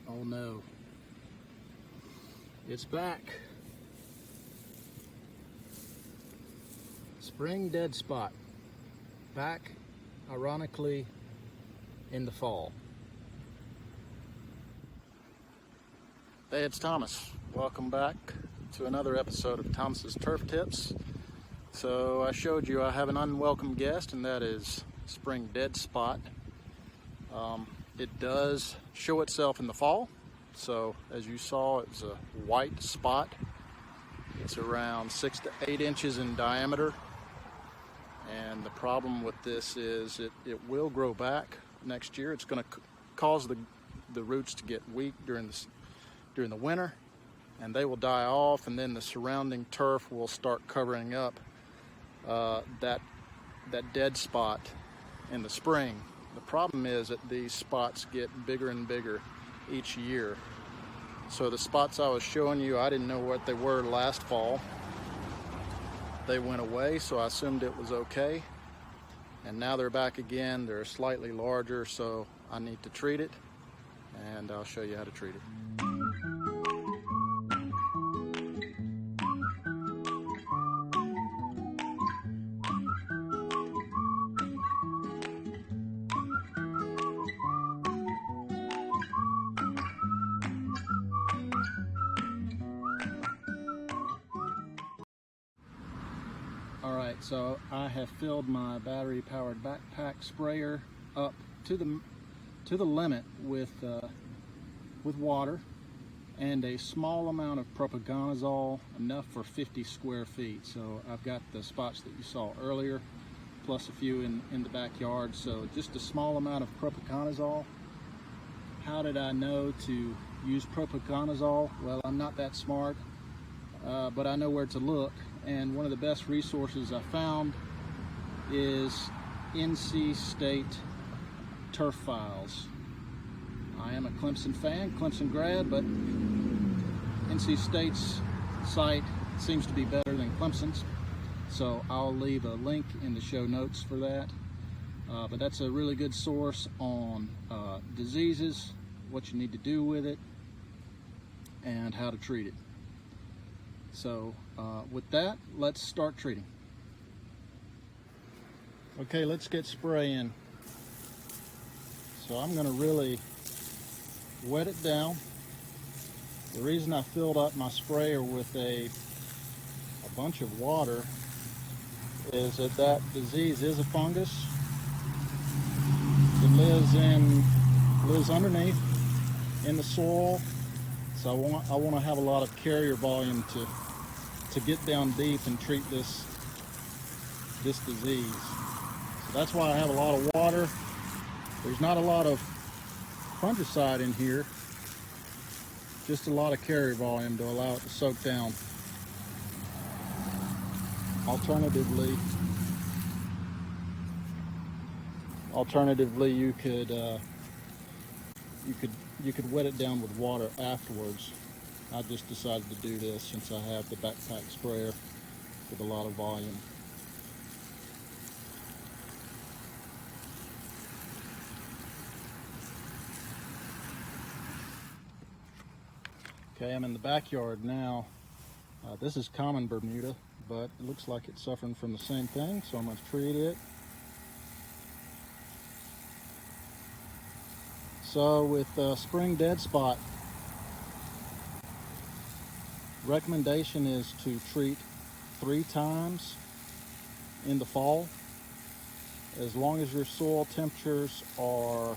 Oh no, it's back. Spring dead spot, back ironically in the fall. Hey, it's Thomas. Welcome back to another episode of Thomas's Turf Tips. So I showed you I have an unwelcome guest, and that is spring dead spot. It does show itself in the fall. So as you saw, it's a white spot. It's around 6 to 8 inches in diameter. And the problem with this is it will grow back next year. It's going to cause the roots to get weak during the winter, and they will die off, and then the surrounding turf will start covering up that dead spot in the spring. The problem is that these spots get bigger and bigger each year. So the spots I was showing you, I didn't know what they were last fall. They went away, so I assumed it was okay. And now they're back again. They're slightly larger, so I need to treat it, and I'll show you how to treat it. Alright, so I have filled my battery-powered backpack sprayer up to the limit with water and a small amount of propaganazole, enough for 50 square feet. So I've got the spots that you saw earlier, plus a few in the backyard. So just a small amount of propaganazole. How did I know to use propaganazole? Well, I'm not that smart, but I know where to look. And one of the best resources I found is NC State Turf Files. I am a Clemson fan, Clemson grad, but NC State's site seems to be better than Clemson's. So I'll leave a link in the show notes for that. But that's a really good source on diseases, what you need to do with it, and how to treat it. So with that, let's start treating. Okay, let's get spraying. So I'm going to really wet it down. The reason I filled up my sprayer with a bunch of water is that disease is a fungus. It lives underneath in the soil. So I want to have a lot of carrier volume to get down deep and treat this disease. So that's why I have a lot of water. There's not a lot of fungicide in here, just a lot of carrier volume to allow it to soak down. Alternatively, you could wet it down with water afterwards. I just decided to do this since I have the backpack sprayer with a lot of volume. Okay, I'm in the backyard now. This is common Bermuda, but it looks like it's suffering from the same thing, so I'm going to treat it. So with spring dead spot, recommendation is to treat 3 times in the fall. As long as your soil temperatures are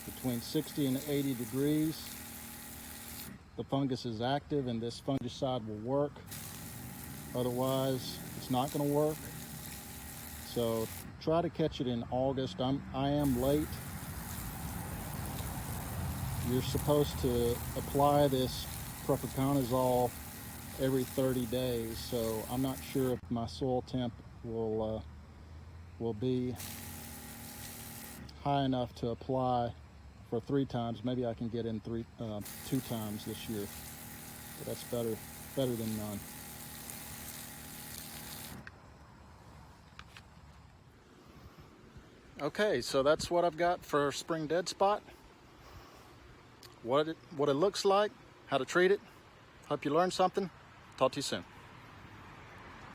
between 60 and 80 degrees, the fungus is active and this fungicide will work. Otherwise, it's not going to work. So try to catch it in August. I am late. You're supposed to apply this propaganazole every 30 days, so I'm not sure if my soil temp will be high enough to apply for 3 times. Maybe I can get in 2 times this year, but that's better than none. Okay, so that's what I've got for spring dead spot. what it looks like, how to treat it. Hope you learned something. Talk to you soon.